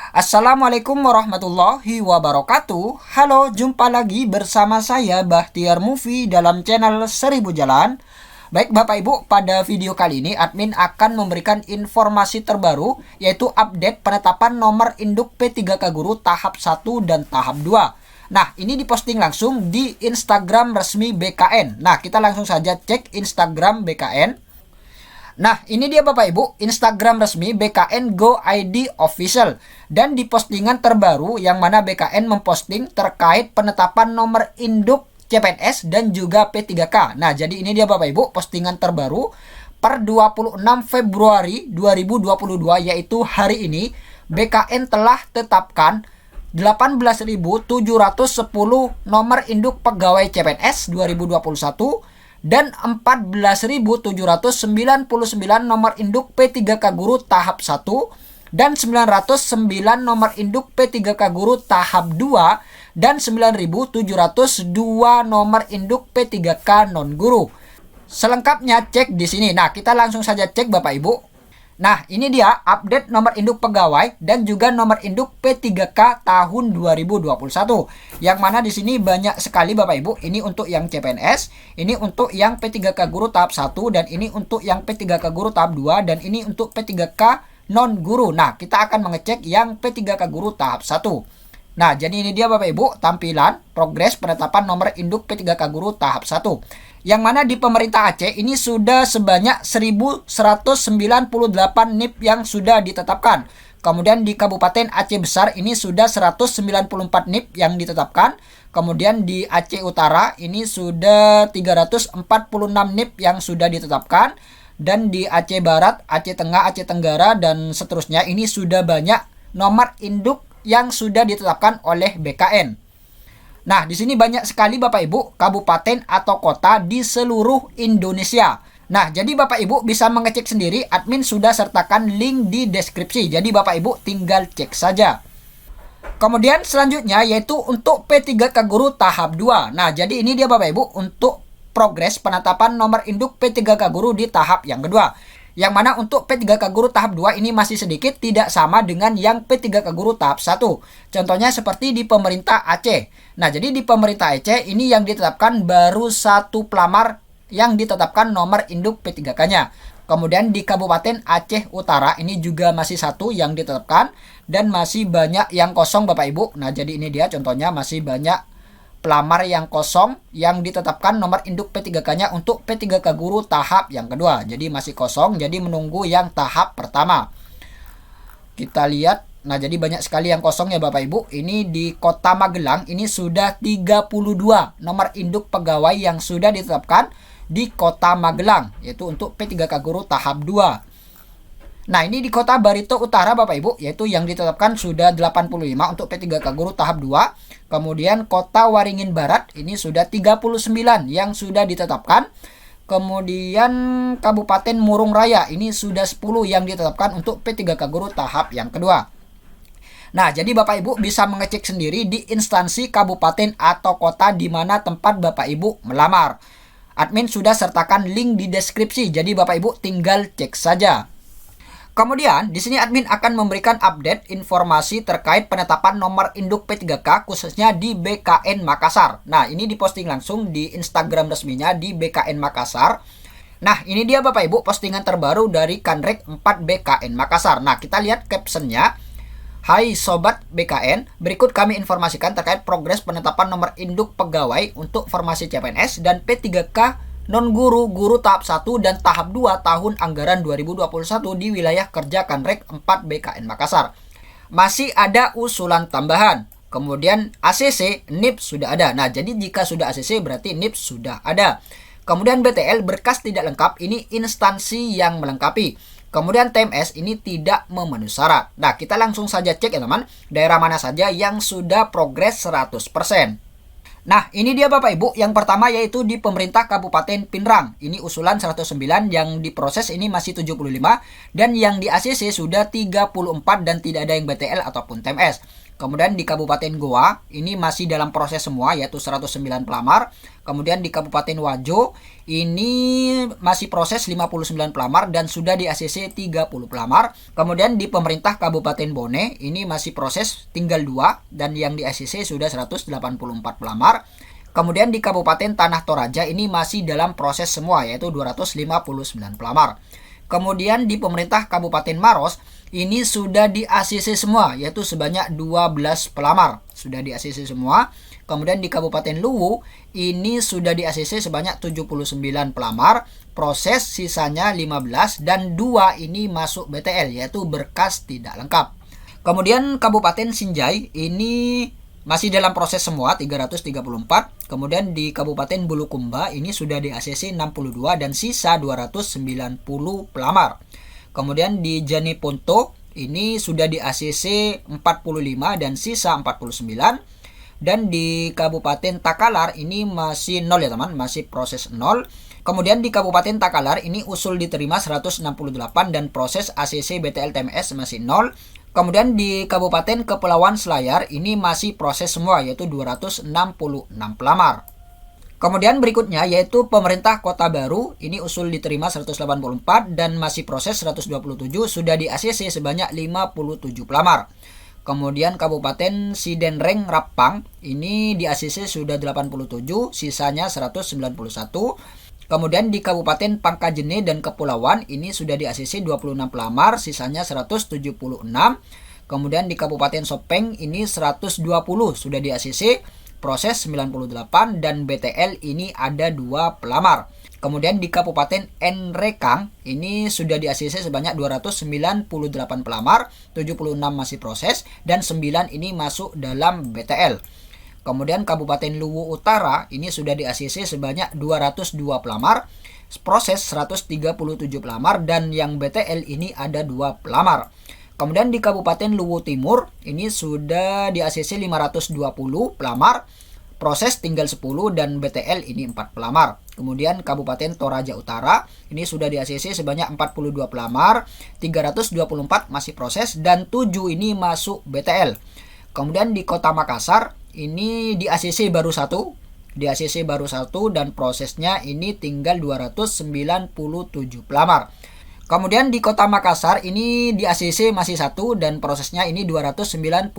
Assalamualaikum warahmatullahi wabarakatuh. Halo, jumpa lagi bersama saya Bahtiar Movie dalam channel 1000 Jalan. Baik Bapak Ibu, pada video kali ini admin akan memberikan informasi terbaru, yaitu update penetapan nomor induk P3K Guru tahap 1 dan tahap 2. Nah, ini diposting langsung di Instagram resmi BKN. Nah, kita langsung saja cek Instagram BKN. Nah, ini dia Bapak Ibu, Instagram resmi BKN Go ID Official. Dan di postingan terbaru yang mana BKN memposting terkait penetapan nomor induk CPNS dan juga P3K. Nah, jadi ini dia Bapak Ibu, postingan terbaru per 26 Februari 2022, yaitu hari ini BKN telah tetapkan 18.710 nomor induk pegawai CPNS 2021 dan 14.799 nomor induk P3K Guru tahap 1 dan 909 nomor induk P3K Guru tahap 2 dan 9.702 nomor induk P3K non guru. Selengkapnya cek di sini. Nah, kita langsung saja cek Bapak Ibu. Nah, ini dia update nomor induk pegawai dan juga nomor induk P3K tahun 2021. Yang mana di sini banyak sekali Bapak Ibu. Ini untuk yang CPNS, ini untuk yang P3K Guru tahap 1, dan ini untuk yang P3K Guru tahap 2, dan ini untuk P3K non guru. Nah, kita akan mengecek yang P3K Guru tahap 1. Nah, jadi ini dia Bapak Ibu tampilan progres penetapan nomor induk P3K Guru tahap 1. Yang mana di pemerintah Aceh ini sudah sebanyak 1.198 NIP yang sudah ditetapkan. Kemudian di Kabupaten Aceh Besar ini sudah 194 NIP yang ditetapkan. Kemudian di Aceh Utara ini sudah 346 NIP yang sudah ditetapkan. Dan di Aceh Barat, Aceh Tengah, Aceh Tenggara, dan seterusnya ini sudah banyak nomor induk yang sudah ditetapkan oleh BKN. Nah, di sini banyak sekali Bapak Ibu kabupaten atau kota di seluruh Indonesia. Nah, jadi Bapak Ibu bisa mengecek sendiri, admin sudah sertakan link di deskripsi. Jadi Bapak Ibu tinggal cek saja. Kemudian selanjutnya yaitu untuk P3K Guru tahap 2. Nah, jadi ini dia Bapak Ibu untuk progres penetapan nomor induk P3K Guru di tahap yang kedua. Yang mana untuk P3K Guru tahap 2 ini masih sedikit tidak sama dengan yang P3K Guru tahap 1. Contohnya seperti di pemerintah Aceh. Nah, jadi di pemerintah Aceh ini yang ditetapkan baru satu pelamar yang ditetapkan nomor induk P3K-nya. Kemudian di Kabupaten Aceh Utara ini juga masih satu yang ditetapkan dan masih banyak yang kosong Bapak Ibu. Nah, jadi ini dia contohnya masih banyak pelamar yang kosong yang ditetapkan nomor induk P3K-nya untuk P3K Guru tahap yang kedua. Jadi masih kosong, jadi menunggu yang tahap pertama. Kita lihat, nah jadi banyak sekali yang kosong ya Bapak Ibu. Ini di Kota Magelang ini sudah 32 nomor induk pegawai yang sudah ditetapkan di Kota Magelang, yaitu untuk P3K Guru tahap 2. Nah, ini di Kota Barito Utara Bapak Ibu, yaitu yang ditetapkan sudah 85 untuk P3K Guru tahap 2. Kemudian Kota Waringin Barat ini sudah 39 yang sudah ditetapkan. Kemudian Kabupaten Murung Raya ini sudah 10 yang ditetapkan untuk P3K Guru tahap yang kedua. Nah, jadi Bapak Ibu bisa mengecek sendiri di instansi kabupaten atau kota di mana tempat Bapak Ibu melamar. Admin sudah sertakan link di deskripsi, jadi Bapak Ibu tinggal cek saja. Kemudian, di sini admin akan memberikan update informasi terkait penetapan nomor induk P3K khususnya di BKN Makassar. Nah, ini diposting langsung di Instagram resminya di BKN Makassar. Nah, ini dia Bapak Ibu postingan terbaru dari Kanrek 4 BKN Makassar. Nah, kita lihat captionnya. Hai Sobat BKN, berikut kami informasikan terkait progres penetapan nomor induk pegawai untuk formasi CPNS dan P3K non-guru, guru tahap 1 dan tahap 2 tahun anggaran 2021 di wilayah kerja Kanrek 4 BKN Makassar. Masih ada usulan tambahan. Kemudian ACC, NIP sudah ada. Nah, jadi jika sudah ACC berarti NIP sudah ada. Kemudian BTL berkas tidak lengkap, ini instansi yang melengkapi. Kemudian TMS ini tidak memenuhi syarat. Nah, kita langsung saja cek ya teman, daerah mana saja yang sudah progres 100%. Nah, ini dia Bapak Ibu. Yang pertama yaitu di pemerintah Kabupaten Pinrang. Ini usulan 109, yang diproses ini masih 75, dan yang di ACC sudah 34 dan tidak ada yang BTL ataupun TMS. Kemudian di Kabupaten Goa ini masih dalam proses semua yaitu 109 pelamar. Kemudian di Kabupaten Wajo ini masih proses 59 pelamar dan sudah di ACC 30 pelamar. Kemudian di pemerintah Kabupaten Bone ini masih proses tinggal 2 dan yang di ACC sudah 184 pelamar. Kemudian di Kabupaten Tanah Toraja ini masih dalam proses semua yaitu 259 pelamar. Kemudian di pemerintah Kabupaten Maros ini sudah di ACC semua yaitu sebanyak 12 pelamar. Sudah di ACC semua. Kemudian di Kabupaten Luwu ini sudah di ACC sebanyak 79 pelamar. Proses sisanya 15 dan 2 ini masuk BTL yaitu berkas tidak lengkap. Kemudian Kabupaten Sinjai ini masih dalam proses semua 334. Kemudian di Kabupaten Bulukumba ini sudah di ACC 62 dan sisa 290 pelamar. Kemudian di Janiponto ini sudah di ACC 45 dan sisa 49. Dan di Kabupaten Takalar ini masih 0 ya teman, masih proses 0. Kemudian di Kabupaten Takalar ini usul diterima 168 dan proses ACC BTL TMS masih 0. Kemudian di Kabupaten Kepulauan Selayar ini masih proses semua yaitu 266 pelamar. Kemudian berikutnya yaitu pemerintah Kota Baru ini usul diterima 184 dan masih proses 127 sudah di ACC sebanyak 57 pelamar. Kemudian Kabupaten Sidenreng Rapang ini di ACC sudah 87, sisanya 191. Kemudian di Kabupaten Pangkajene dan Kepulauan ini sudah di ACC 26 pelamar, sisanya 176. Kemudian di Kabupaten Sopeng ini 120 sudah di ACC, proses 98 dan BTL ini ada 2 pelamar. Kemudian di Kabupaten Enrekang ini sudah di ACC sebanyak 298 pelamar, 76 masih proses dan 9 ini masuk dalam BTL. Kemudian Kabupaten Luwu Utara ini sudah di ACC sebanyak 202 pelamar, proses 137 pelamar dan yang BTL ini ada 2 pelamar. Kemudian di Kabupaten Luwu Timur ini sudah di ACC 520 pelamar, proses tinggal 10 dan BTL ini 4 pelamar. Kemudian Kabupaten Toraja Utara ini sudah di ACC sebanyak 42 pelamar, 324 masih proses dan 7 ini masuk BTL. Kemudian di Kota Makassar ini di ACC baru 1, dan prosesnya ini tinggal 297 pelamar. Kemudian di Kota Makassar ini di ACC masih 1 dan prosesnya ini 297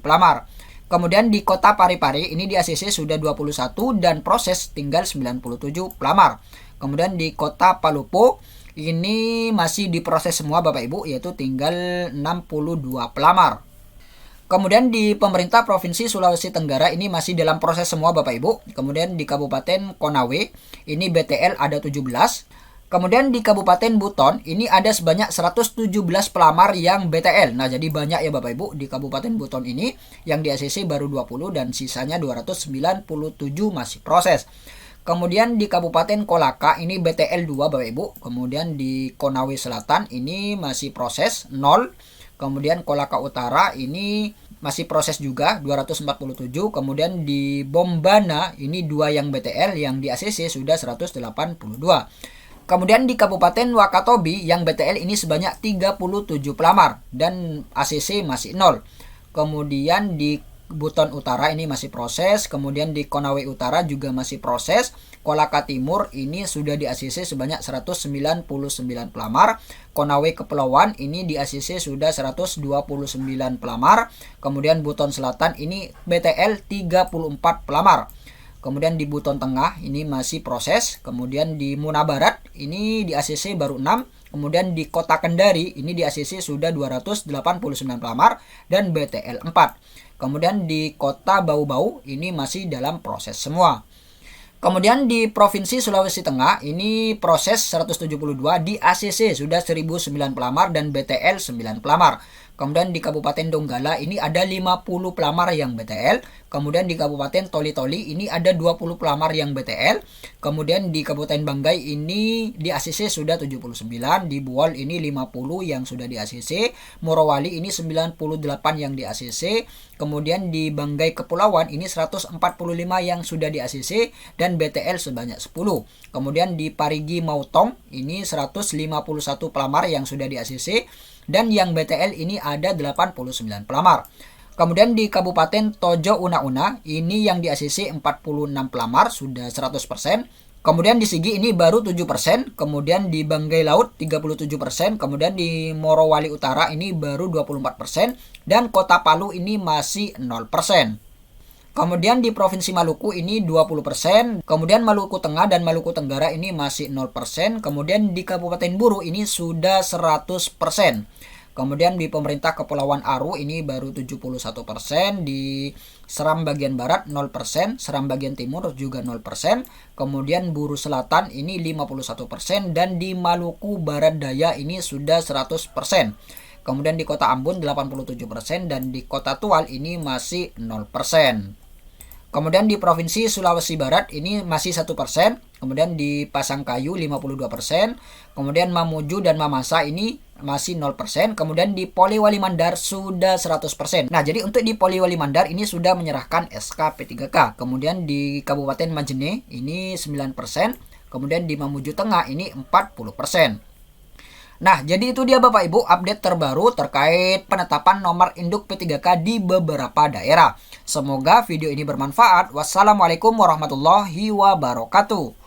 pelamar. Kemudian di Kota Parepare ini di ACC sudah 21 dan proses tinggal 97 pelamar. Kemudian di Kota Palopo ini masih diproses semua Bapak Ibu yaitu tinggal 62 pelamar. Kemudian di pemerintah Provinsi Sulawesi Tenggara ini masih dalam proses semua Bapak Ibu. Kemudian di Kabupaten Konawe ini BTL ada 17. Kemudian di Kabupaten Buton ini ada sebanyak 117 pelamar yang BTL. Nah jadi banyak ya Bapak Ibu di Kabupaten Buton ini yang di ACC baru 20 dan sisanya 297 masih proses. Kemudian di Kabupaten Kolaka ini BTL 2 Bapak Ibu. Kemudian di Konawe Selatan ini masih proses 0. Kemudian Kolaka Utara ini masih proses juga 247. Kemudian di Bombana ini 2 yang BTL, yang di ACC sudah 182. Kemudian di Kabupaten Wakatobi yang BTL ini sebanyak 37 pelamar dan ACC masih 0. Kemudian di Buton Utara ini masih proses, kemudian di Konawe Utara juga masih proses. Kolaka Timur ini sudah di ACC sebanyak 199 pelamar. Konawe Kepulauan ini di ACC sudah 129 pelamar. Kemudian Buton Selatan ini BTL 34 pelamar. Kemudian di Buton Tengah ini masih proses. Kemudian di Muna Barat ini di ACC baru 6. Kemudian di Kota Kendari ini di ACC sudah 289 pelamar dan BTL 4. Kemudian di Kota Bau-Bau ini masih dalam proses semua. Kemudian di Provinsi Sulawesi Tengah ini proses 172, di ACC sudah 1009 pelamar dan BTL 9 pelamar. Kemudian di Kabupaten Donggala ini ada 50 pelamar yang BTL. Kemudian di Kabupaten Toli-Toli ini ada 20 pelamar yang BTL. Kemudian di Kabupaten Banggai ini di ACC sudah 79. Di Buol ini 50 yang sudah di ACC. Morowali ini 98 yang di ACC. Kemudian di Banggai Kepulauan ini 145 yang sudah di ACC dan BTL sebanyak 10. Kemudian di Parigi Mautong ini 151 pelamar yang sudah di ACC. Dan yang BTL ini ada 89 pelamar. Kemudian di Kabupaten Tojo Una-Una, ini yang di ACC 46 pelamar, sudah 100%. Kemudian di Sigi ini baru 7%, kemudian di Banggai Laut 37%, kemudian di Morowali Utara ini baru 24%, dan Kota Palu ini masih 0%. Kemudian di Provinsi Maluku ini 20%, kemudian Maluku Tengah dan Maluku Tenggara ini masih 0%, kemudian di Kabupaten Buru ini sudah 100%. Kemudian di pemerintah Kepulauan Aru ini baru 71%, di Seram bagian barat 0%, Seram bagian timur juga 0%, kemudian Buru Selatan ini 51%, dan di Maluku Barat Daya ini sudah 100%. Kemudian di Kota Ambon 87%, dan di Kota Tual ini masih 0%. Kemudian di Provinsi Sulawesi Barat ini masih 1%, kemudian di Pasangkayu 52%, kemudian Mamuju dan Mamasa ini masih 0%, kemudian di Poliwali Mandar sudah 100%. Nah, jadi untuk di Poliwali Mandar ini sudah menyerahkan SK P3K. Kemudian di Kabupaten Majene ini 9%, kemudian di Mamuju Tengah ini 40%. Nah, jadi itu dia Bapak Ibu update terbaru terkait penetapan nomor induk P3K di beberapa daerah. Semoga video ini bermanfaat. Wassalamualaikum warahmatullahi wabarakatuh.